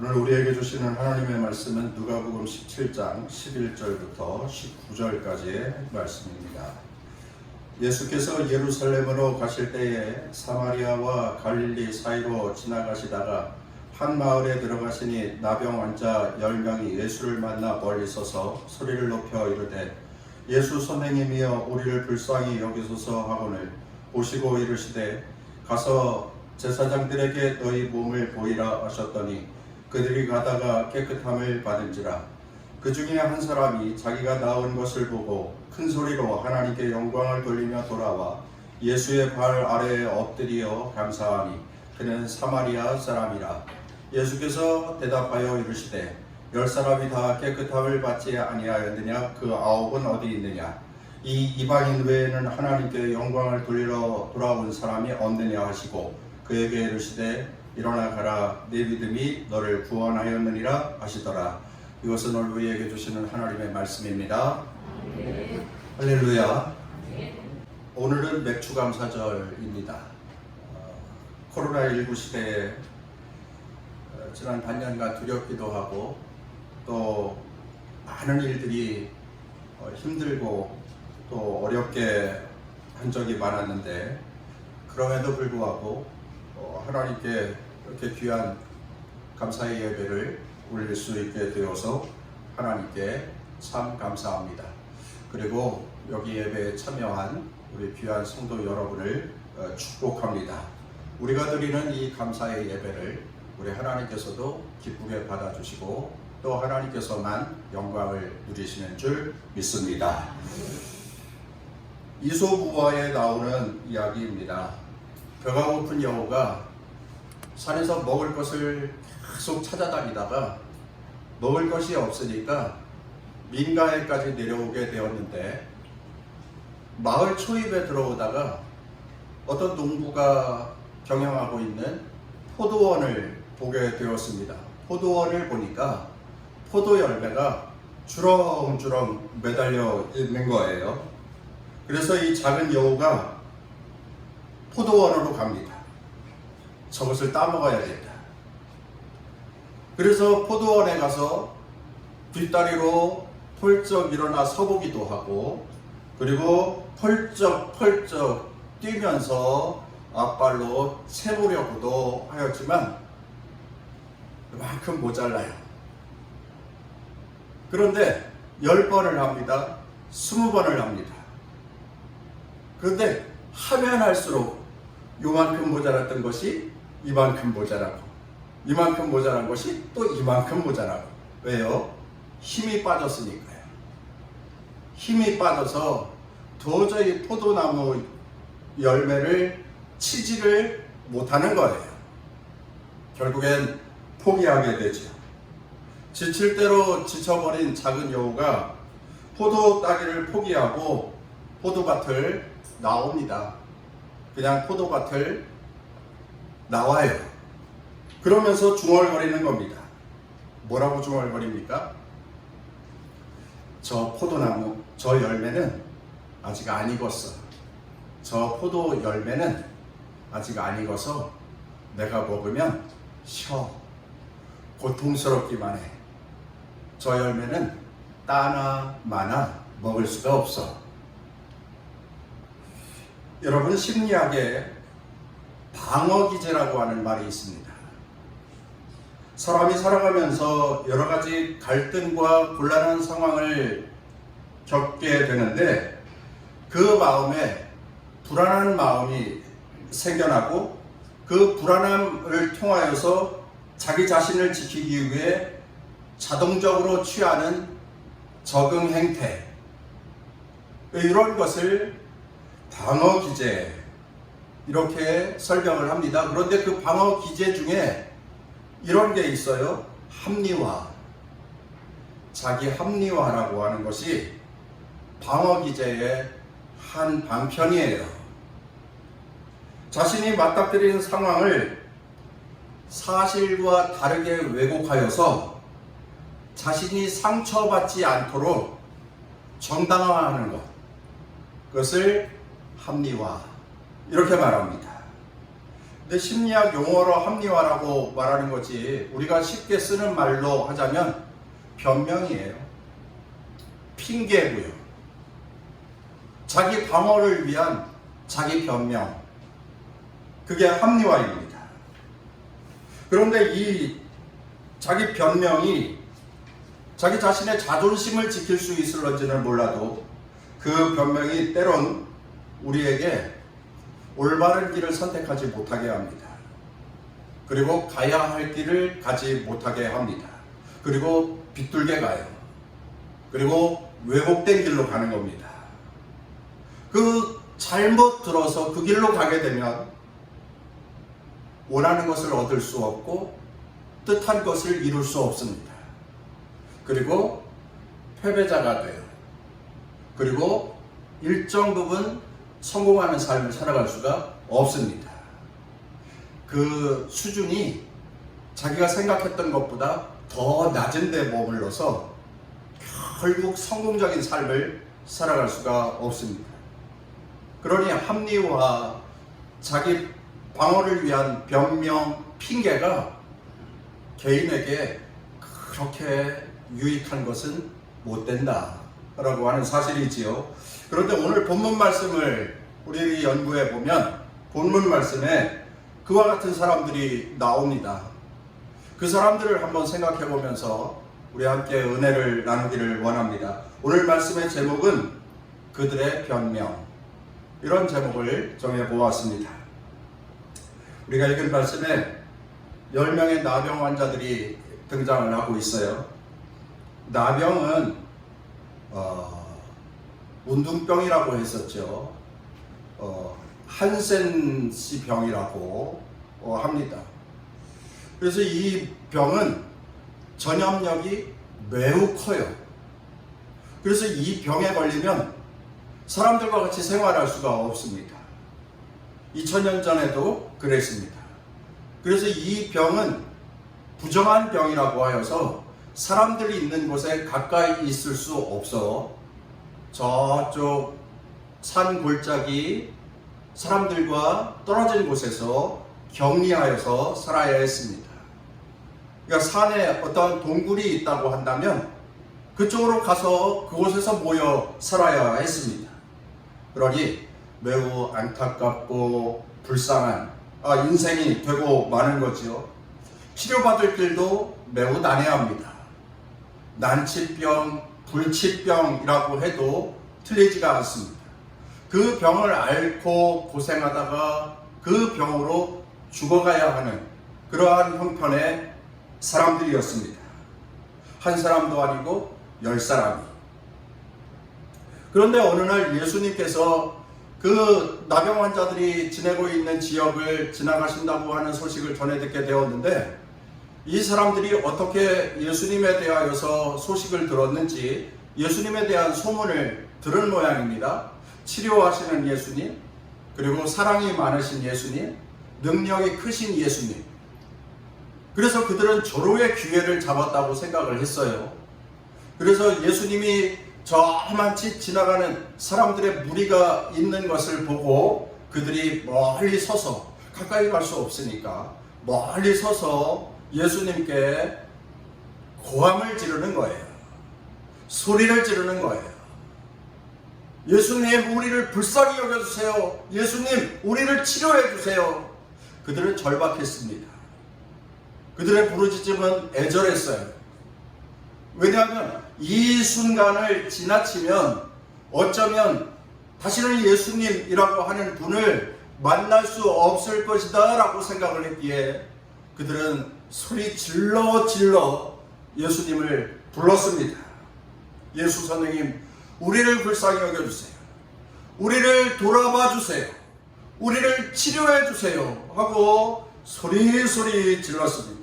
오늘 우리에게 주시는 하나님의 말씀은 누가복음 17장 11절부터 19절까지의 말씀입니다. 예수께서 예루살렘으로 가실 때에 사마리아와 갈릴리 사이로 지나가시다가 한 마을에 들어가시니 나병 환자 10명이 예수를 만나 멀리 서서 소리를 높여 이르되 예수 선생님이여 우리를 불쌍히 여기소서 하거늘 보시고 이르시되 가서 제사장들에게 너희 몸을 보이라 하셨더니 그들이 가다가 깨끗함을 받은지라. 그 중에 한 사람이 자기가 나은 것을 보고 큰 소리로 하나님께 영광을 돌리며 돌아와 예수의 발 아래에 엎드려 감사하니 그는 사마리아 사람이라. 예수께서 대답하여 이르시되 10사람이 다 깨끗함을 받지 아니하였느냐? 그 9은 어디 있느냐? 이 이방인 외에는 하나님께 영광을 돌리러 돌아온 사람이 없느냐 하시고 그에게 이르시되 일어나 가라, 네 믿음이 너를 구원하였느니라 하시더라. 이것은 오늘 우리에게 주시는 하나님의 말씀입니다. 할렐루야. 오늘은 맥주감사절입니다. 코로나19 시대에 지난 반년간 두렵기도 하고 또 많은 일들이 힘들고 또 어렵게 한 적이 많았는데 그럼에도 불구하고 하나님께 이렇게 귀한 감사의 예배를 올릴 수 있게 되어서 하나님께 참 감사합니다. 그리고 여기 예배에 참여한 우리 귀한 성도 여러분을 축복합니다. 우리가 드리는 이 감사의 예배를 우리 하나님께서도 기쁘게 받아주시고 또 하나님께서만 영광을 누리시는 줄 믿습니다. 이솝우화에 나오는 이야기입니다. 배가 고픈 여우가 산에서 먹을 것을 계속 찾아다니다가 먹을 것이 없으니까 민가에까지 내려오게 되었는데 마을 초입에 들어오다가 어떤 농부가 경영하고 있는 포도원을 보게 되었습니다. 포도원을 보니까 포도 열매가 주렁주렁 매달려 있는 거예요. 그래서 이 작은 여우가 포도원으로 갑니다. 저것을 따먹어야겠다. 그래서 포도원에 가서 뒷다리로 펄쩍 일어나 서보기도 하고 그리고 펄쩍 뛰면서 앞발로 채보려고도 하였지만 그만큼 모자라요. 그런데 10번을 합니다. 20번을 합니다. 그런데 하면 할수록 요만큼 모자랐던 것이 이만큼 모자라고 이만큼 모자란 것이 또 이만큼 모자라고. 왜요? 힘이 빠졌으니까요. 힘이 빠져서 도저히 포도나무 열매를 치지를 못하는 거예요. 결국엔 포기하게 되죠. 지칠 대로 지쳐버린 작은 여우가 포도 따기를 포기하고 포도밭을 나옵니다. 그냥 포도밭을 나와요. 그러면서 중얼거리는 겁니다. 뭐라고 중얼거립니까? 저 포도나무, 저 열매는 아직 안 익었어. 저 포도 열매는 아직 안 익어서 내가 먹으면 쉬어. 고통스럽기만 해. 저 열매는 따나 마나 먹을 수가 없어. 여러분, 심리학에 방어기제라고 하는 말이 있습니다. 사람이 살아가면서 여러 가지 갈등과 곤란한 상황을 겪게 되는데 그 마음에 불안한 마음이 생겨나고 그 불안함을 통하여서 자기 자신을 지키기 위해 자동적으로 취하는 적응 행태, 이런 것을 방어기제 이렇게 설명을 합니다. 그런데 그 방어기제 중에 이런 게 있어요. 합리화. 자기 합리화라고 하는 것이 방어기제의 한 방편이에요. 자신이 맞닥뜨리는 상황을 사실과 다르게 왜곡하여서 자신이 상처받지 않도록 정당화하는 것, 그것을 합리화 이렇게 말합니다. 근데 심리학 용어로 합리화라고 말하는 거지, 우리가 쉽게 쓰는 말로 하자면 변명이에요. 핑계고요. 자기 방어를 위한 자기 변명. 그게 합리화입니다. 그런데 이 자기 변명이 자기 자신의 자존심을 지킬 수 있을런지는 몰라도 그 변명이 때론 우리에게 올바른 길을 선택하지 못하게 합니다. 그리고 가야 할 길을 가지 못하게 합니다. 그리고 비뚤게 가요. 그리고 왜곡된 길로 가는 겁니다. 그 잘못 들어서 그 길로 가게 되면 원하는 것을 얻을 수 없고 뜻한 것을 이룰 수 없습니다. 그리고 패배자가 돼요. 그리고 일정 부분 성공하는 삶을 살아갈 수가 없습니다. 그 수준이 자기가 생각했던 것보다 더 낮은 데 머물러서 결국 성공적인 삶을 살아갈 수가 없습니다. 그러니 합리화, 자기 방어를 위한 변명, 핑계가 개인에게 그렇게 유익한 것은 못 된다 라고 하는 사실이지요. 그런데 오늘 본문 말씀을 우리 연구해 보면 본문 말씀에 그와 같은 사람들이 나옵니다. 그 사람들을 한번 생각해 보면서 우리 함께 은혜를 나누기를 원합니다. 오늘 말씀의 제목은 그들의 변명, 이런 제목을 정해 보았습니다. 우리가 읽은 말씀에 10명의 나병 환자들이 등장을 하고 있어요. 나병은 운동병이라고 했었죠. 한센시 병이라고 합니다. 그래서 이 병은 전염력이 매우 커요. 그래서 이 병에 걸리면 사람들과 같이 생활할 수가 없습니다. 2000년 전에도 그랬습니다. 그래서 이 병은 부정한 병이라고 하여서 사람들이 있는 곳에 가까이 있을 수 없어 저쪽 산 골짜기 사람들과 떨어진 곳에서 격리하여서 살아야 했습니다. 그러니까 산에 어떤 동굴이 있다고 한다면 그쪽으로 가서 그곳에서 모여 살아야 했습니다. 그러니 매우 안타깝고 불쌍한 인생이 되고 마는 거지요. 치료받을 길도 매우 난해합니다. 난치병, 불치병이라고 해도 틀리지가 않습니다. 그 병을 앓고 고생하다가 그 병으로 죽어가야 하는 그러한 형편의 사람들이었습니다. 한 사람도 아니고 10사람이. 그런데 어느 날 예수님께서 그 나병 환자들이 지내고 있는 지역을 지나가신다고 하는 소식을 전해 듣게 되었는데, 이 사람들이 어떻게 예수님에 대하여서 소식을 들었는지 예수님에 대한 소문을 들은 모양입니다. 치료하시는 예수님, 그리고 사랑이 많으신 예수님, 능력이 크신 예수님. 그래서 그들은 절호의 기회를 잡았다고 생각을 했어요. 그래서 예수님이 저만치 지나가는 사람들의 무리가 있는 것을 보고 그들이 멀리 서서, 가까이 갈 수 없으니까 멀리 서서 예수님께 고함을 지르는 거예요. 소리를 지르는 거예요. 예수님, 우리를 불쌍히 여겨주세요. 예수님, 우리를 치료해 주세요. 그들은 절박했습니다. 그들의 부르짖음은 애절했어요. 왜냐하면 이 순간을 지나치면 어쩌면 다시는 예수님이라고 하는 분을 만날 수 없을 것이다 라고 생각을 했기에 그들은 소리 질러 예수님을 불렀습니다. 예수 선생님, 우리를 불쌍히 여겨주세요. 우리를 돌아봐 주세요. 우리를 치료해 주세요 하고 소리 질렀습니다.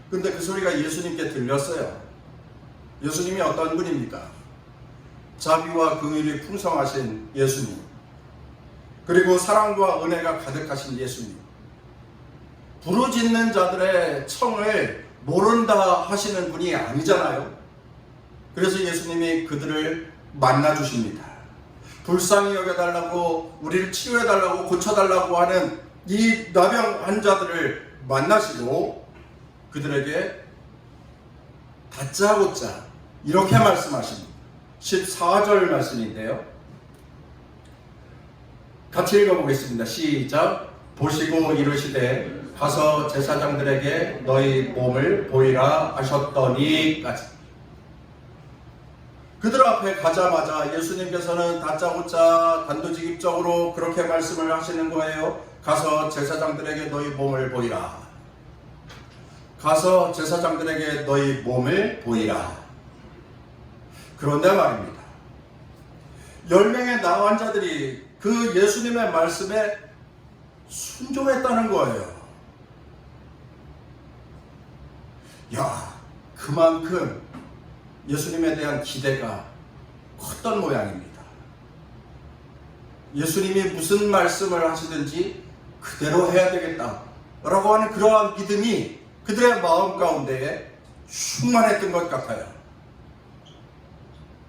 그런데 그 소리가 예수님께 들렸어요. 예수님이 어떤 분입니까? 자비와 긍휼이 풍성하신 예수님, 그리고 사랑과 은혜가 가득하신 예수님, 부르짖는 자들의 청을 모른다 하시는 분이 아니잖아요. 그래서 예수님이 그들을 만나 주십니다. 불쌍히 여겨달라고, 우리를 치유해달라고, 고쳐달라고 하는 이 나병 환자들을 만나시고 그들에게 다짜고짜 이렇게 말씀하십니다. 14절 말씀인데요. 같이 읽어보겠습니다. 시작. 보시고 이르시되 가서 제사장들에게 너희 몸을 보이라 하셨더니까지. 그들 앞에 가자마자 예수님께서는 다짜고짜 단도직입적으로 그렇게 말씀을 하시는 거예요. 가서 제사장들에게 너희 몸을 보이라. 가서 제사장들에게 너희 몸을 보이라. 그런데 말입니다. 10명의 나 환자들이 그 예수님의 말씀에 순종했다는 거예요. 야, 그만큼 예수님에 대한 기대가 컸던 모양입니다. 예수님이 무슨 말씀을 하시든지 그대로 해야 되겠다 라고 하는 그러한 믿음이 그들의 마음 가운데에 충만했던 것 같아요.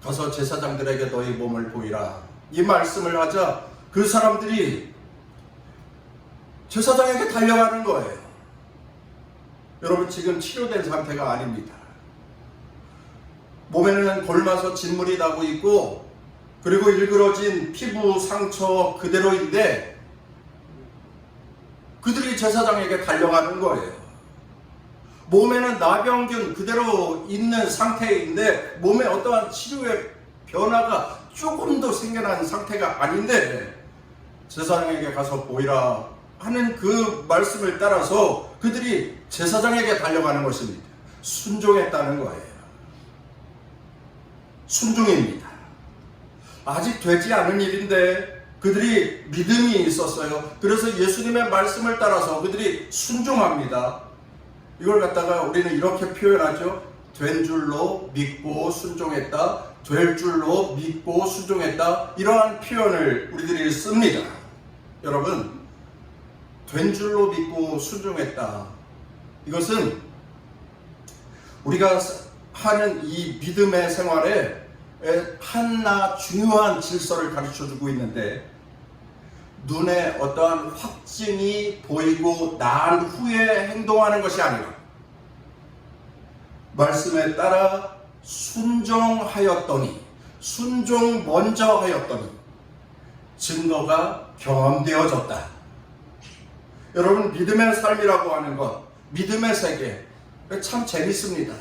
가서 제사장들에게 너희 몸을 보이라. 이 말씀을 하자 그 사람들이 제사장에게 달려가는 거예요. 여러분, 지금 치료된 상태가 아닙니다. 몸에는 골마서 진물이 나고 있고 그리고 일그러진 피부 상처 그대로인데 그들이 제사장에게 달려가는 거예요. 몸에는 나병균 그대로 있는 상태인데 몸에 어떠한 치료의 변화가 조금도 생겨난 상태가 아닌데 제사장에게 가서 보이라 하는 그 말씀을 따라서 그들이 제사장에게 달려가는 것입니다. 순종했다는 거예요. 순종입니다. 아직 되지 않은 일인데 그들이 믿음이 있었어요. 그래서 예수님의 말씀을 따라서 그들이 순종합니다. 이걸 갖다가 우리는 이렇게 표현하죠. 된 줄로 믿고 순종했다. 될 줄로 믿고 순종했다. 이러한 표현을 우리들이 씁니다. 여러분, 된 줄로 믿고 순종했다. 이것은 우리가 하는 이 믿음의 생활에 하나 중요한 질서를 가르쳐주고 있는데 눈에 어떠한 확증이 보이고 난 후에 행동하는 것이 아니라 말씀에 따라 순종하였더니 순종 먼저 하였더니 증거가 경험되어졌다. 여러분, 믿음의 삶이라고 하는 것, 믿음의 세계 참 재밌습니다.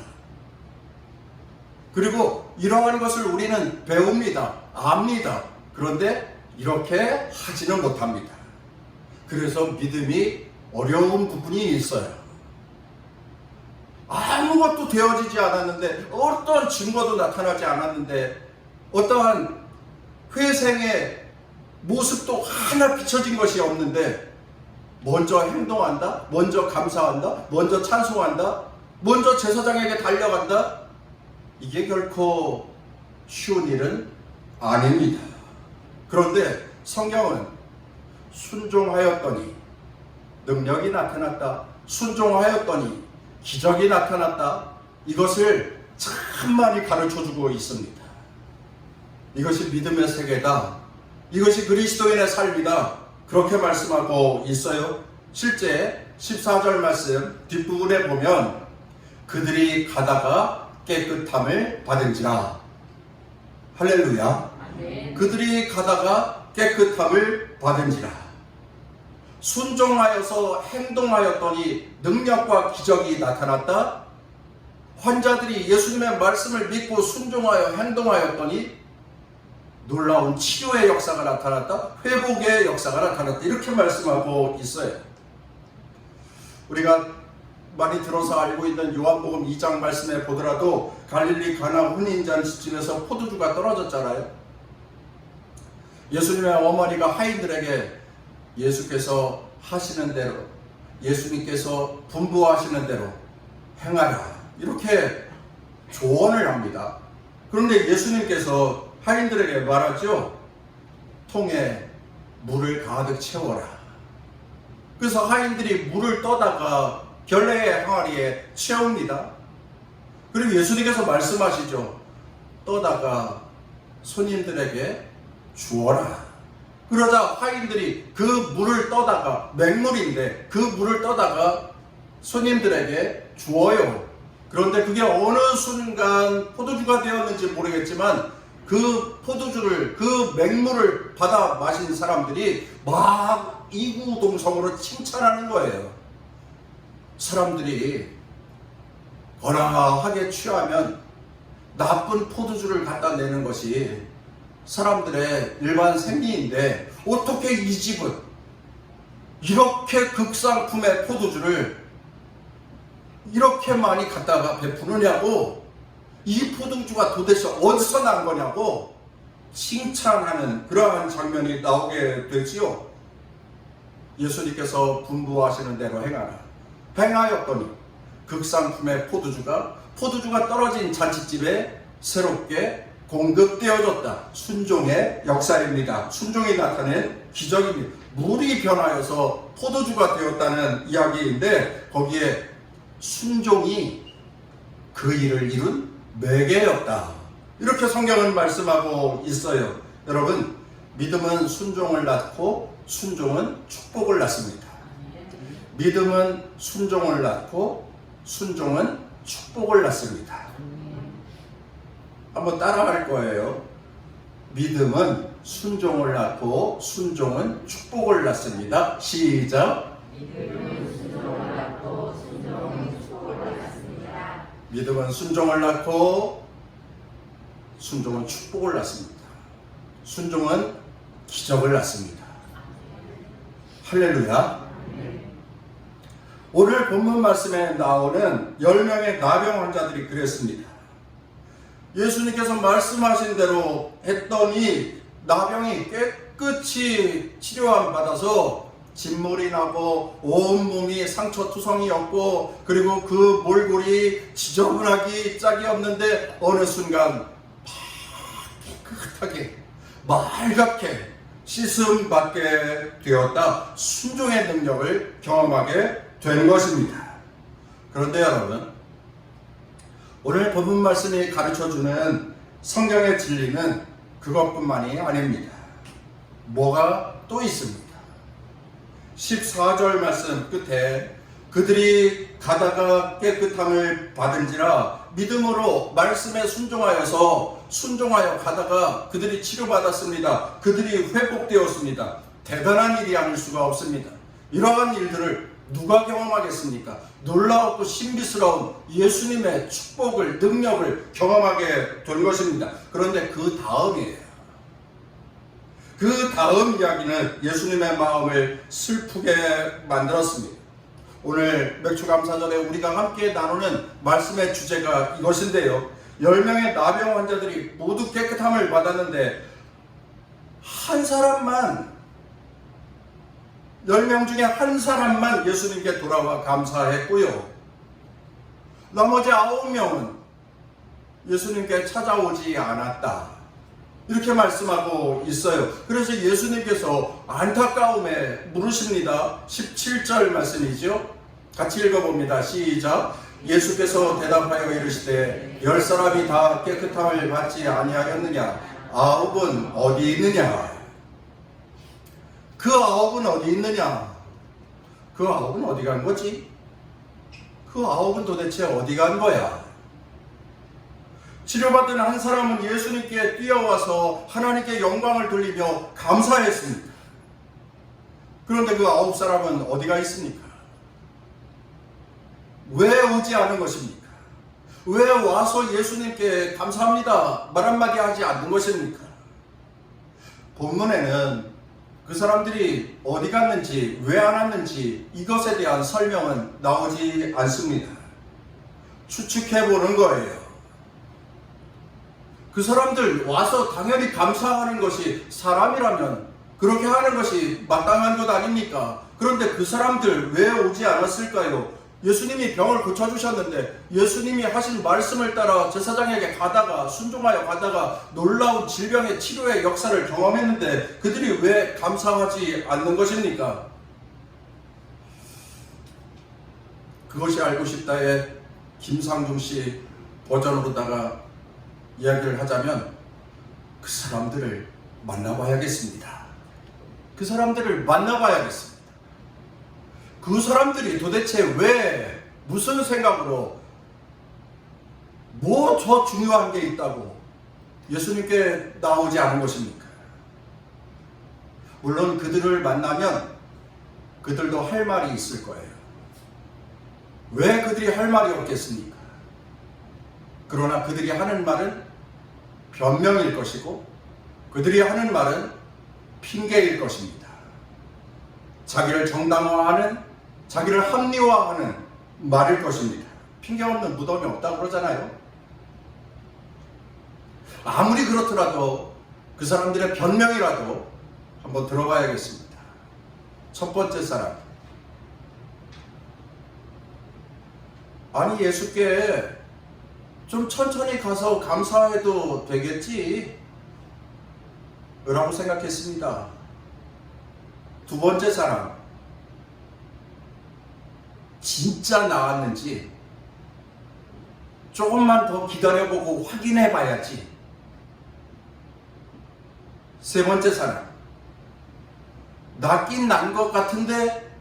그리고 이러한 것을 우리는 배웁니다. 압니다. 그런데 이렇게 하지는 못합니다. 그래서 믿음이 어려운 부분이 있어요. 아무것도 되어지지 않았는데 어떤 증거도 나타나지 않았는데 어떠한 회생의 모습도 하나 비춰진 것이 없는데 먼저 행동한다, 먼저 감사한다, 먼저 찬송한다, 먼저 제사장에게 달려간다. 이게 결코 쉬운 일은 아닙니다. 그런데 성경은 순종하였더니 능력이 나타났다, 순종하였더니 기적이 나타났다. 이것을 참 많이 가르쳐주고 있습니다. 이것이 믿음의 세계다. 이것이 그리스도인의 삶이다. 그렇게 말씀하고 있어요. 실제 14절 말씀 뒷부분에 보면 그들이 가다가 깨끗함을 받은지라. 할렐루야. 그들이 가다가 깨끗함을 받은지라. 순종하여서 행동하였더니 능력과 기적이 나타났다. 환자들이 예수님의 말씀을 믿고 순종하여 행동하였더니 놀라운 치료의 역사가 나타났다. 회복의 역사가 나타났다. 이렇게 말씀하고 있어요. 우리가 많이 들어서 알고 있는 요한복음 2장 말씀에 보더라도 갈릴리 가나 혼인잔치집에서 포도주가 떨어졌잖아요. 예수님의 어머니가 하인들에게 예수께서 하시는 대로, 예수님께서 분부하시는 대로 행하라, 이렇게 조언을 합니다. 그런데 예수님께서 하인들에게 말하죠. 통에 물을 가득 채워라. 그래서 하인들이 물을 떠다가 결례의 항아리에 채웁니다. 그리고 예수님께서 말씀하시죠. 떠다가 손님들에게 주어라. 그러자 하인들이 그 물을 떠다가, 맹물인데 그 물을 떠다가 손님들에게 주어요. 그런데 그게 어느 순간 포도주가 되었는지 모르겠지만 그 포도주를, 그 맹물을 받아 마신 사람들이 막 이구동성으로 칭찬하는 거예요. 사람들이 거나하게 취하면 나쁜 포도주를 갖다 내는 것이 사람들의 일반 생리인데 어떻게 이 집은 이렇게 극상품의 포도주를 이렇게 많이 갖다가 베푸느냐고, 이 포도주가 도대체 어디서 난 거냐고 칭찬하는 그러한 장면이 나오게 되지요. 예수님께서 분부하시는 대로 행하였더니 극상품의 포도주가 떨어진 잔치집에 새롭게 공급되어졌다. 순종의 역사입니다. 순종이 나타낸 기적입니다. 물이 변하여서 포도주가 되었다는 이야기인데 거기에 순종이 그 일을 이룬 매개였다. 이렇게 성경은 말씀하고 있어요. 여러분, 믿음은 순종을 낳고 순종은 축복을 낳습니다. 믿음은 순종을 낳고 순종은 축복을 낳습니다. 한번 따라할 거예요. 믿음은 순종을 낳고 순종은 축복을 낳습니다. 시작. 믿음은 순종을 낳고 순종은 축복을 낳습니다. 믿음은 순종을 낳고 순종은 축복을 낳습니다. 순종은 기적을 낳습니다. 할렐루야. 오늘 본문 말씀에 나오는 10명의 나병 환자들이 그랬습니다. 예수님께서 말씀하신 대로 했더니 나병이 깨끗이 치료함 받아서 진물이 나고 온몸이 상처투성이었고, 그리고 그 몰골이 지저분하기 짝이 없는데 어느 순간 깨끗하게 맑게 씻음 받게 되었다. 순종의 능력을 경험하게 된 것입니다. 그런데 여러분, 오늘 본문 말씀이 가르쳐주는 성경의 진리는 그것뿐만이 아닙니다. 뭐가 또 있습니다. 14절 말씀 끝에 그들이 가다가 깨끗함을 받은지라 믿음으로 말씀에 순종하여 가다가 그들이 치료받았습니다. 그들이 회복되었습니다. 대단한 일이 아닐 수가 없습니다. 이러한 일들을 누가 경험하겠습니까? 놀라웠고 신비스러운 예수님의 축복을, 능력을 경험하게 된 것입니다. 그런데 그 다음이에요. 그 다음 이야기는 예수님의 마음을 슬프게 만들었습니다. 오늘 맥주감사절에 우리가 함께 나누는 말씀의 주제가 이것인데요. 10명의 나병 환자들이 모두 깨끗함을 받았는데 한 사람만, 10명 중에 한 사람만 예수님께 돌아와 감사했고요. 나머지 9명은 예수님께 찾아오지 않았다. 이렇게 말씀하고 있어요. 그래서 예수님께서 안타까움에 물으십니다. 17절 말씀이죠. 같이 읽어봅니다. 시작. 예수께서 대답하여 이르시되 10사람이 다 깨끗함을 받지 아니하였느냐? 9은 어디 있느냐? 그 9은 어디 있느냐? 그 9은 어디 간 거지? 그 9은 도대체 어디 간 거야? 치료받은 한 사람은 예수님께 뛰어와서 하나님께 영광을 돌리며 감사했습니다. 그런데 그 9사람은 어디가 있습니까? 왜 오지 않은 것입니까? 왜 와서 예수님께 감사합니다 말 한마디 하지 않는 것입니까? 본문에는 그 사람들이 어디 갔는지, 왜 안 왔는지 이것에 대한 설명은 나오지 않습니다. 추측해 보는 거예요. 그 사람들 와서 당연히 감사하는 것이, 사람이라면 그렇게 하는 것이 마땅한 것 아닙니까? 그런데 그 사람들 왜 오지 않았을까요? 예수님이 병을 고쳐주셨는데 예수님이 하신 말씀을 따라 제사장에게 가다가, 순종하여 가다가 놀라운 질병의 치료의 역사를 경험했는데 그들이 왜 감사하지 않는 것입니까? 그것이 알고 싶다에 김상중 씨 버전으로다가 이야기를 하자면 그 사람들을 만나봐야겠습니다. 그 사람들을 만나봐야겠습니다. 그 사람들이 도대체 왜 무슨 생각으로 뭐 저 중요한 게 있다고 예수님께 나오지 않은 것입니까? 물론 그들을 만나면 그들도 할 말이 있을 거예요. 왜 그들이 할 말이 없겠습니까? 그러나 그들이 하는 말은 변명일 것이고 그들이 하는 말은 핑계일 것입니다. 자기를 정당화하는, 자기를 합리화하는 말일 것입니다. 핑계 없는 무덤이 없다고 그러잖아요. 아무리 그렇더라도 그 사람들의 변명이라도 한번 들어봐야겠습니다. 첫 번째 사람. 아니, 예수께 좀 천천히 가서 감사해도 되겠지? 라고 생각했습니다. 두 번째 사람. 진짜 나았는지 조금만 더 기다려보고 확인해 봐야지. 세 번째 사람. 낫긴 난 것 같은데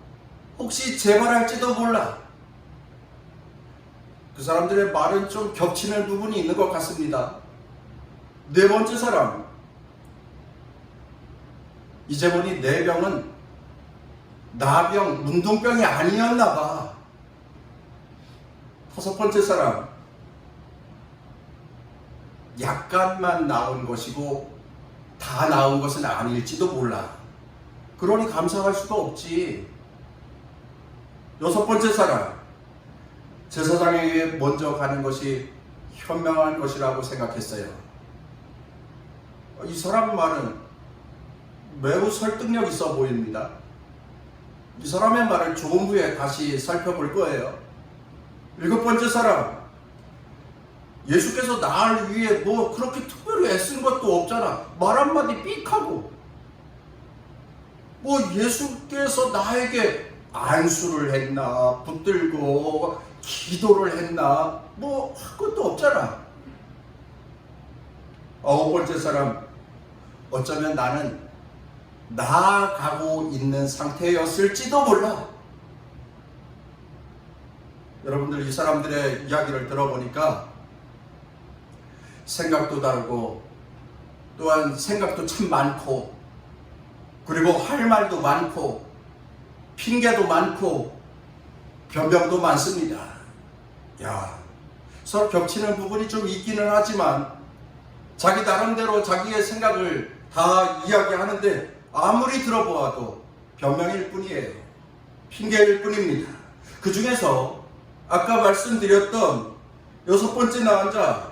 혹시 재발할지도 몰라. 그 사람들의 말은 좀 겹치는 부분이 있는 것 같습니다. 네 번째 사람. 이제 보니 내 병은 나병, 문둥병이 아니었나 봐. 다섯 번째 사람. 약간만 나은 것이고 다 나은 것은 아닐지도 몰라. 그러니 감사할 수도 없지. 여섯 번째 사람. 제사장에게 먼저 가는 것이 현명한 것이라고 생각했어요. 이 사람 말은 매우 설득력 있어 보입니다. 이 사람의 말을 조금 후에 다시 살펴볼 거예요. 일곱 번째 사람. 예수께서 나를 위해 뭐 그렇게 특별히 애쓴 것도 없잖아. 말 한마디 삑하고. 뭐 예수께서 나에게 안수를 했나, 붙들고 기도를 했나, 뭐 한 것도 없잖아. 아홉 번째 사람. 어쩌면 나는 나아가고 있는 상태였을지도 몰라. 여러분들, 이 사람들의 이야기를 들어보니까 생각도 다르고 또한 생각도 참 많고 그리고 할 말도 많고 핑계도 많고 변명도 많습니다. 야, 서로 겹치는 부분이 좀 있기는 하지만 자기 나름대로 자기의 생각을 다 이야기하는데 아무리 들어보아도 변명일 뿐이에요. 핑계일 뿐입니다. 그 중에서 아까 말씀드렸던 여섯 번째 나온 자,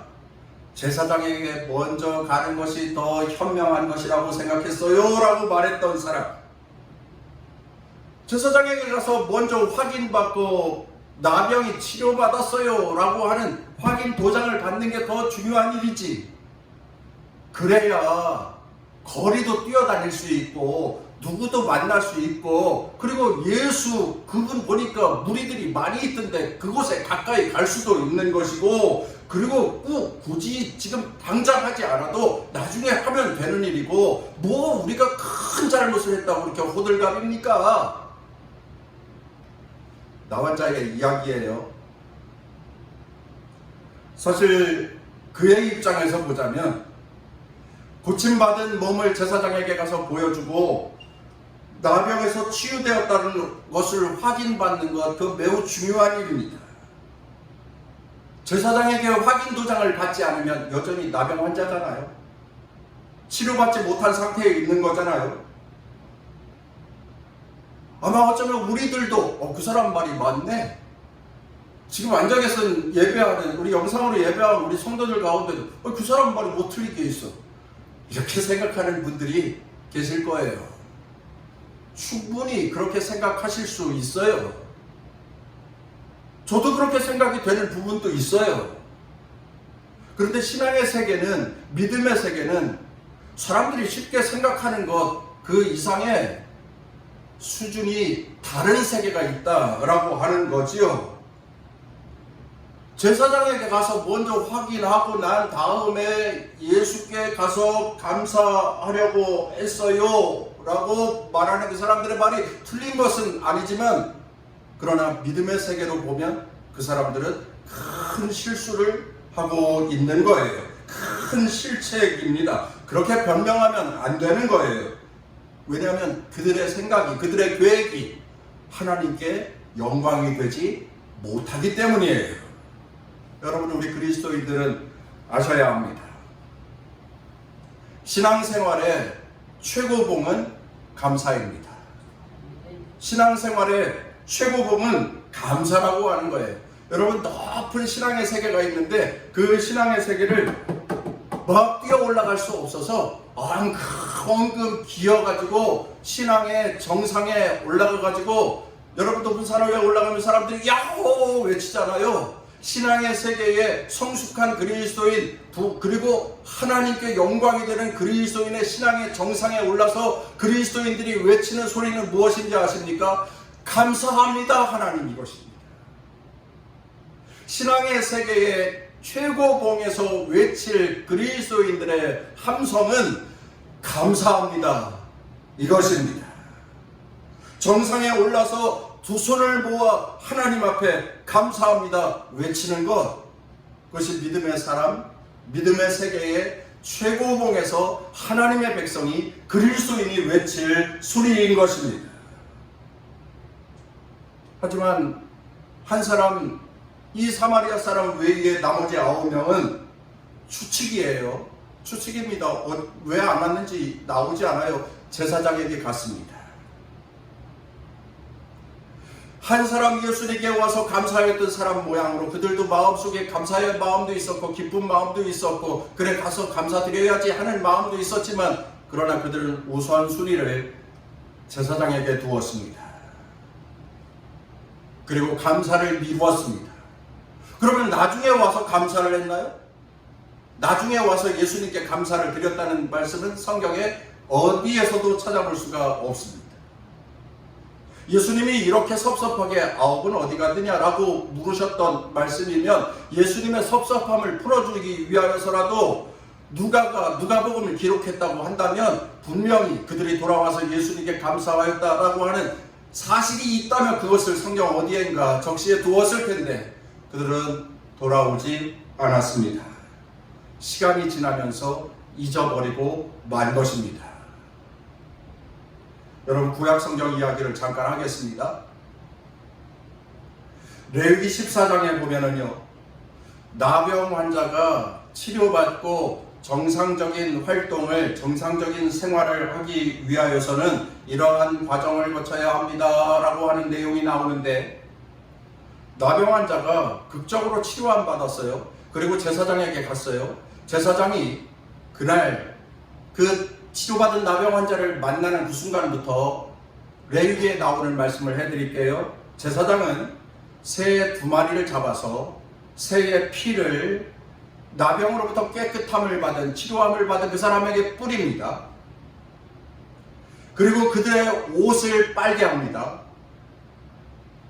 제사장에게 먼저 가는 것이 더 현명한 것이라고 생각했어요 라고 말했던 사람. 제사장에게 가서 먼저 확인받고 나병이 치료받았어요 라고 하는 확인 도장을 받는 게 더 중요한 일이지. 그래야 거리도 뛰어다닐 수 있고 누구도 만날 수 있고 그리고 예수 그분 보니까 무리들이 많이 있던데 그곳에 가까이 갈 수도 있는 것이고 그리고 꼭 굳이 지금 당장 하지 않아도 나중에 하면 되는 일이고 뭐 우리가 큰 잘못을 했다고 그렇게 호들갑입니까? 나 혼자의 이야기예요. 사실 그의 입장에서 보자면 고침받은 몸을 제사장에게 가서 보여주고 나병에서 치유되었다는 것을 확인받는 것, 그 매우 중요한 일입니다. 제사장에게 확인 도장을 받지 않으면 여전히 나병 환자잖아요. 치료받지 못한 상태에 있는 거잖아요. 아마 어쩌면 우리들도 그 사람 말이 맞네. 지금 앉아 계신 예배하는 우리 영상으로 예배하는 우리 성도들 가운데도 그 사람 말이 뭐 틀린 게 있어. 이렇게 생각하는 분들이 계실 거예요. 충분히 그렇게 생각하실 수 있어요. 저도 그렇게 생각이 되는 부분도 있어요. 그런데 신앙의 세계는, 믿음의 세계는 사람들이 쉽게 생각하는 것 그 이상의 수준이 다른 세계가 있다라고 하는 거지요. 제사장에게 가서 먼저 확인하고 난 다음에 예수께 가서 감사하려고 했어요 라고 말하는 그 사람들의 말이 틀린 것은 아니지만, 그러나 믿음의 세계로 보면 그 사람들은 큰 실수를 하고 있는 거예요. 큰 실책입니다. 그렇게 변명하면 안 되는 거예요. 왜냐하면 그들의 생각이, 그들의 계획이 하나님께 영광이 되지 못하기 때문이에요. 여러분, 우리 그리스도인들은 아셔야 합니다. 신앙생활의 최고봉은 감사입니다. 신앙생활의 최고봉은 감사라고 하는 거예요. 여러분, 높은 신앙의 세계가 있는데 그 신앙의 세계를 막 뛰어 올라갈 수 없어서 엉금 기어가지고 신앙의 정상에 올라가가지고, 여러분 높은 산에 올라가면 사람들이 야호 외치잖아요. 신앙의 세계에 성숙한 그리스도인, 그리고 하나님께 영광이 되는 그리스도인의 신앙의 정상에 올라서 그리스도인들이 외치는 소리는 무엇인지 아십니까? 감사합니다 하나님, 이것입니다. 신앙의 세계의 최고봉에서 외칠 그리스도인들의 함성은 감사합니다, 이것입니다. 정상에 올라서 두 손을 모아 하나님 앞에 감사합니다 외치는 것, 그것이 믿음의 사람, 믿음의 세계의 최고봉에서 하나님의 백성이, 그리스도인이 외칠 소리인 것입니다. 하지만 한 사람, 이 사마리아 사람 외에 나머지 9명은 추측이에요. 추측입니다. 왜 안 왔는지 나오지 않아요. 제사장에게 갔습니다. 한 사람 예수님께 와서 감사했던 사람 모양으로 그들도 마음속에 감사의 마음도 있었고 기쁜 마음도 있었고, 그래 가서 감사드려야지 하는 마음도 있었지만, 그러나 그들은 우선순위를 제사장에게 두었습니다. 그리고 감사를 미루었습니다. 그러면 나중에 와서 감사를 했나요? 나중에 와서 예수님께 감사를 드렸다는 말씀은 성경에 어디에서도 찾아볼 수가 없습니다. 예수님이 이렇게 섭섭하게 9은 어디 갔느냐라고 물으셨던 말씀이면, 예수님의 섭섭함을 풀어주기 위하여서라도 누가복음을 기록했다고 한다면 분명히 그들이 돌아와서 예수님께 감사하였다라고 하는 사실이 있다면 그것을 성경 어디엔가 적시해 두었을 텐데, 그들은 돌아오지 않았습니다. 시간이 지나면서 잊어버리고 만 것입니다. 여러분, 구약 성경 이야기를 잠깐 하겠습니다. 레위기 14장에 보면은요, 나병 환자가 치료받고 정상적인 활동을, 정상적인 생활을 하기 위하여서는 이러한 과정을 거쳐야 합니다 라고 하는 내용이 나오는데, 나병 환자가 극적으로 치료 안 받았어요. 그리고 제사장에게 갔어요. 제사장이 그날 그 치료받은 나병 환자를 만나는 그 순간부터 레위기에 나오는 말씀을 해드릴게요. 제사장은 새 2마리를 잡아서 새의 피를 나병으로부터 깨끗함을 받은, 치료함을 받은 그 사람에게 뿌립니다. 그리고 그들의 옷을 빨게 합니다.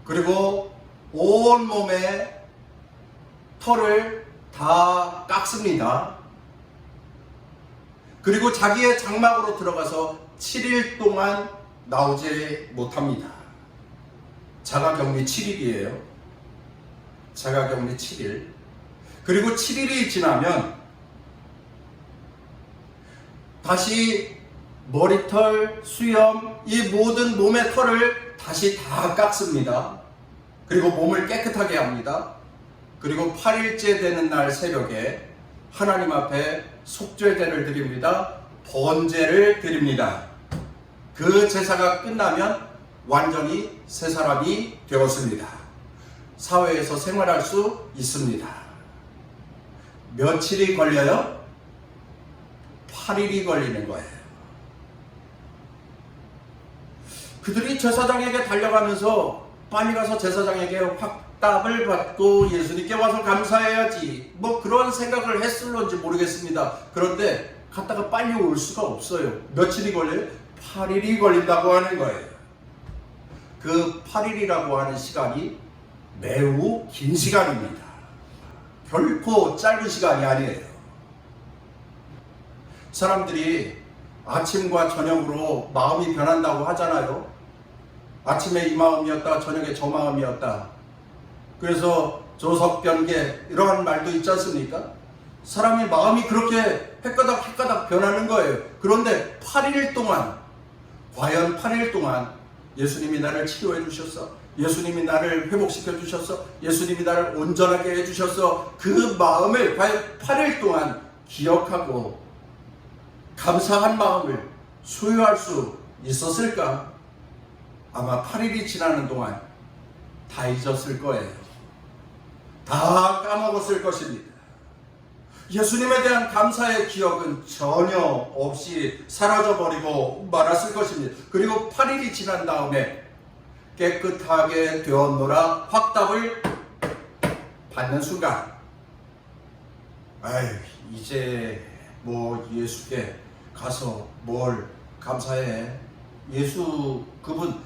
그리고 온 몸에 털을 다 깎습니다. 그리고 자기의 장막으로 들어가서 7일 동안 나오지 못합니다. 자가격리 7일이에요. 자가격리 7일. 그리고 7일이 지나면 다시 머리털, 수염, 이 모든 몸의 털을 다시 다 깎습니다. 그리고 몸을 깨끗하게 합니다. 그리고 8일째 되는 날 새벽에 하나님 앞에 속죄제를 드립니다. 번제를 드립니다. 그 제사가 끝나면 완전히 새 사람이 되었습니다. 사회에서 생활할 수 있습니다. 며칠이 걸려요? 8일이 걸리는 거예요. 그들이 제사장에게 달려가면서 빨리 가서 제사장에게 확답을 받고 예수님께 와서 감사해야지, 뭐 그런 생각을 했을런지 모르겠습니다. 그런데 갔다가 빨리 올 수가 없어요. 며칠이 걸려요? 8일이 걸린다고 하는 거예요. 그 8일이라고 하는 시간이 매우 긴 시간입니다. 결코 짧은 시간이 아니에요. 사람들이 아침과 저녁으로 마음이 변한다고 하잖아요. 아침에 이 마음이었다, 저녁에 저 마음이었다. 그래서 조석변개 이러한 말도 있지 않습니까? 사람이 마음이 그렇게 헷가닥 변하는 거예요. 그런데 8일 동안, 과연 8일 동안 예수님이 나를 치료해 주셨어, 예수님이 나를 회복시켜 주셨어, 예수님이 나를 온전하게 해 주셨어, 그 마음을 과연 8일 동안 기억하고 감사한 마음을 소유할 수 있었을까? 아마 8일이 지나는 동안 다 잊었을 거예요. 다 까먹었을 것입니다. 예수님에 대한 감사의 기억은 전혀 없이 사라져버리고 말았을 것입니다. 그리고 8일이 지난 다음에 깨끗하게 되었노라 확답을 받는 순간, 이제 뭐 예수께 가서 뭘 감사해. 예수 그분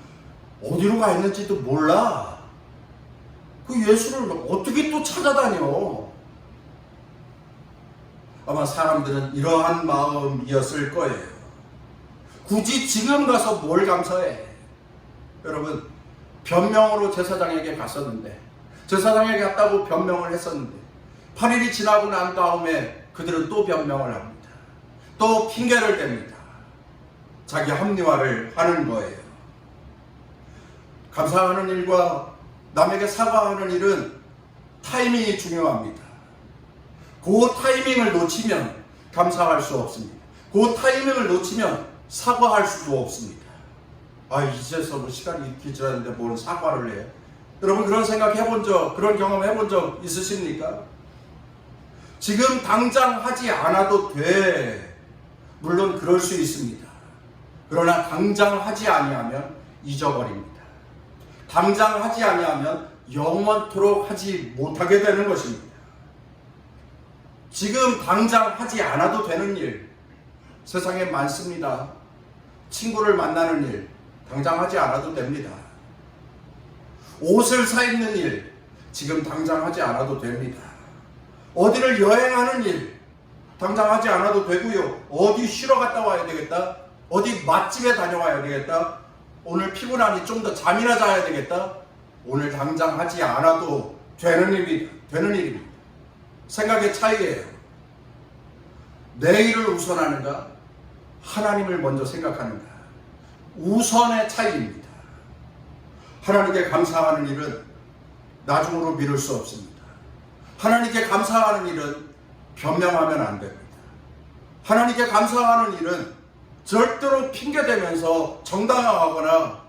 어디로 가 있는지도 몰라. 그 예수를 어떻게 또 찾아다녀. 아마 사람들은 이러한 마음이었을 거예요. 굳이 지금 가서 뭘 감사해. 여러분, 변명으로 제사장에게 갔었는데, 제사장에게 갔다고 변명을 했었는데 8일이 지나고 난 다음에 그들은 또 변명을 합니다. 또 핑계를 댑니다. 자기 합리화를 하는 거예요. 감사하는 일과 남에게 사과하는 일은 타이밍이 중요합니다. 그 타이밍을 놓치면 감사할 수 없습니다. 그 타이밍을 놓치면 사과할 수도 없습니다. 이제서 뭐 시간이 이렇게 지났는데 뭘 사과를 해. 여러분, 그런 생각 해본 적, 그런 경험 해본 적 있으십니까? 지금 당장 하지 않아도 돼. 물론 그럴 수 있습니다. 그러나 당장 하지 아니하면 잊어버립니다. 당장 하지 아니하면 영원토록 하지 못하게 되는 것입니다. 지금 당장 하지 않아도 되는 일, 세상에 많습니다. 친구를 만나는 일, 당장 하지 않아도 됩니다. 옷을 사 입는 일, 지금 당장 하지 않아도 됩니다. 어디를 여행하는 일, 당장 하지 않아도 되고요. 어디 쉬러 갔다 와야 되겠다, 어디 맛집에 다녀와야 되겠다, 오늘 피곤하니 좀 더 잠이나 자야 되겠다, 오늘 당장 하지 않아도 되는 일입니다. 생각의 차이예요. 내일을 우선하는가, 하나님을 먼저 생각하는가, 우선의 차이입니다. 하나님께 감사하는 일은 나중으로 미룰 수 없습니다. 하나님께 감사하는 일은 변명하면 안 됩니다. 하나님께 감사하는 일은 절대로 핑계대면서 정당화하거나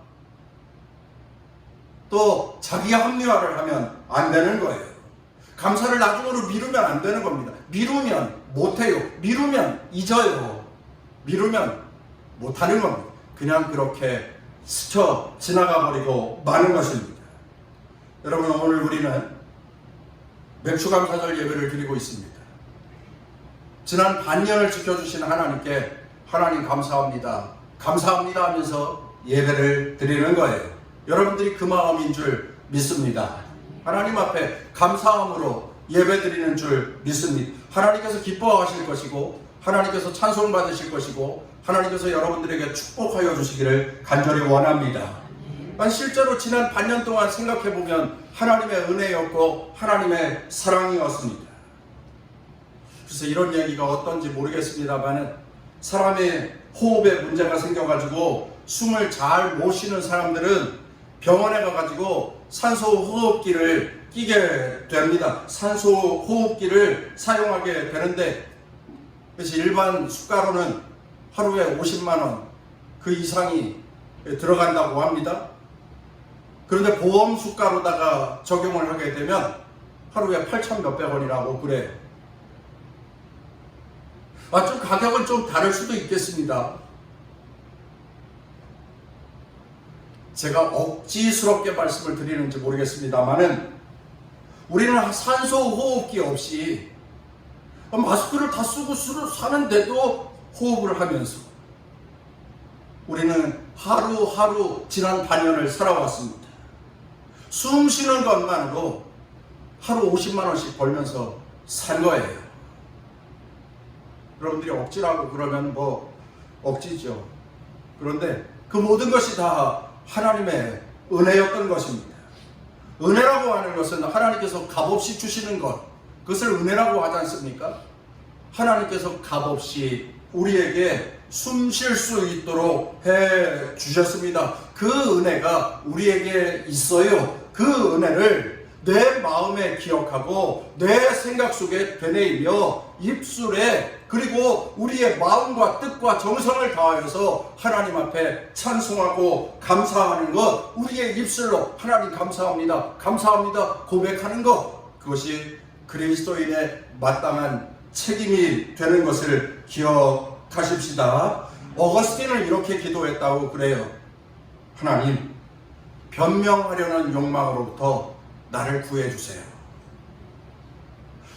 또 자기 합리화를 하면 안 되는 거예요. 감사를 나중으로 미루면 안 되는 겁니다. 미루면 못해요. 미루면 잊어요. 미루면 못하는 겁니다. 그냥 그렇게 스쳐 지나가 버리고 마는 것입니다. 여러분, 오늘 우리는 맥주감사절 예배를 드리고 있습니다. 지난 반년을 지켜주신 하나님께 하나님 감사합니다, 감사합니다 하면서 예배를 드리는 거예요. 여러분들이 그 마음인 줄 믿습니다. 하나님 앞에 감사함으로 예배 드리는 줄 믿습니다. 하나님께서 기뻐하실 것이고, 하나님께서 찬송 받으실 것이고, 하나님께서 여러분들에게 축복하여 주시기를 간절히 원합니다. 실제로 지난 반년 동안 생각해보면 하나님의 은혜였고 하나님의 사랑이었습니다. 그래서 이런 얘기가 어떤지 모르겠습니다만, 사람의 호흡에 문제가 생겨가지고 숨을 잘 못 쉬는 사람들은 병원에 가가지고 산소 호흡기를 끼게 됩니다. 산소 호흡기를 사용하게 되는데, 그래서 일반 수가로는 하루에 50만원 그 이상이 들어간다고 합니다. 그런데 보험 수가로다가 적용을 하게 되면 하루에 8천 몇백 원이라고 그래요. 좀 가격은 좀 다를 수도 있겠습니다. 제가 억지스럽게 말씀을 드리는지 모르겠습니다만은, 우리는 산소 호흡기 없이 마스크를 다 쓰고 사는데도 호흡을 하면서 우리는 하루하루 지난 반년을 살아왔습니다. 숨 쉬는 것만으로 하루 50만 원씩 벌면서 산 거예요. 여러분들이 억지라고 그러면 억지죠. 그런데 그 모든 것이 다 하나님의 은혜였던 것입니다. 은혜라고 하는 것은 하나님께서 값없이 주시는 것, 그것을 은혜라고 하지 않습니까? 하나님께서 값없이 우리에게 숨 쉴 수 있도록 해 주셨습니다. 그 은혜가 우리에게 있어요. 그 은혜를 내 마음에 기억하고 내 생각 속에 되뇌이며 입술에, 그리고 우리의 마음과 뜻과 정성을 다하여서 하나님 앞에 찬송하고 감사하는 것, 우리의 입술로 하나님 감사합니다, 감사합니다 고백하는 것, 그것이 그리스도인의 마땅한 책임이 되는 것을 기억하십시다. 어거스틴은 이렇게 기도했다고 그래요. 하나님, 변명하려는 욕망으로부터 나를 구해주세요.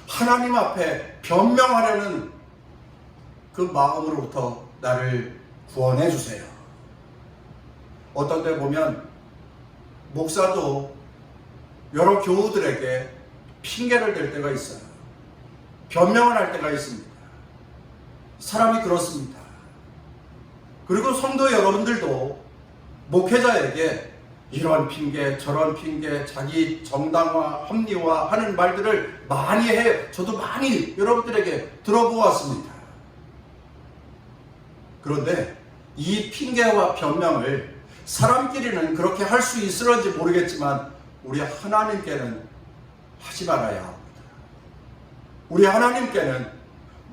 하나님 앞에 변명하려는 그 마음으로부터 나를 구원해 주세요. 어떤 때 보면 목사도 여러 교우들에게 핑계를 댈 때가 있어요. 변명을 할 때가 있습니다. 사람이 그렇습니다. 그리고 성도 여러분들도 목회자에게 이런 핑계 저런 핑계, 자기 정당화 합리화하는 말들을 많이 해요. 저도 많이 여러분들에게 들어보았습니다. 그런데 이 핑계와 변명을 사람끼리는 그렇게 할 수 있을런지 모르겠지만 우리 하나님께는 하지 말아야 합니다. 우리 하나님께는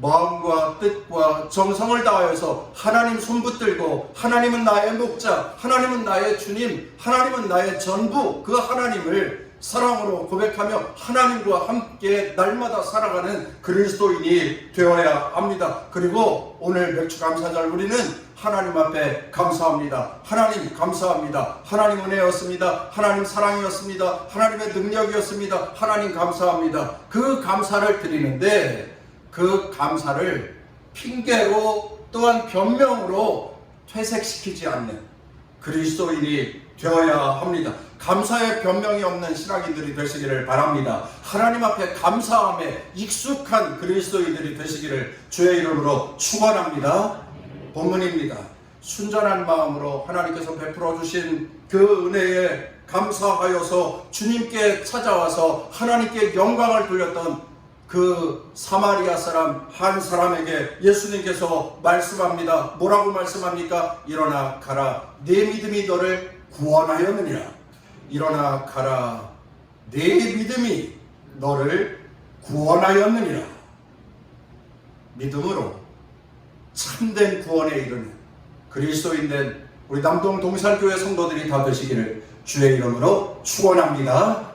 마음과 뜻과 정성을 다하여서 하나님 손붙들고, 하나님은 나의 목자, 하나님은 나의 주님, 하나님은 나의 전부, 그 하나님을 사랑으로 고백하며 하나님과 함께 날마다 살아가는 그리스도인이 되어야 합니다. 그리고 오늘 맥주감사절 우리는 하나님 앞에 감사합니다. 하나님 감사합니다. 하나님 은혜였습니다. 하나님 사랑이었습니다. 하나님의 능력이었습니다. 하나님 감사합니다. 그 감사를 드리는데 그 감사를 핑계로 또한 변명으로 퇴색시키지 않는 그리스도인이 되어야 합니다. 감사의 변명이 없는 신앙인들이 되시기를 바랍니다. 하나님 앞에 감사함에 익숙한 그리스도인들이 되시기를 주의 이름으로 축원합니다. 본문입니다. 순전한 마음으로 하나님께서 베풀어 주신 그 은혜에 감사하여서 주님께 찾아와서 하나님께 영광을 돌렸던 그 사마리아 사람 한 사람에게 예수님께서 말씀합니다. 뭐라고 말씀합니까? 일어나 가라, 내 믿음이 너를 구원하였느니라. 일어나 가라, 내 믿음이 너를 구원하였느니라. 믿음으로 참된 구원에 이르는 그리스도인 된 우리 남동 동산교회 성도들이 다 되시기를 주의 이름으로 축원합니다.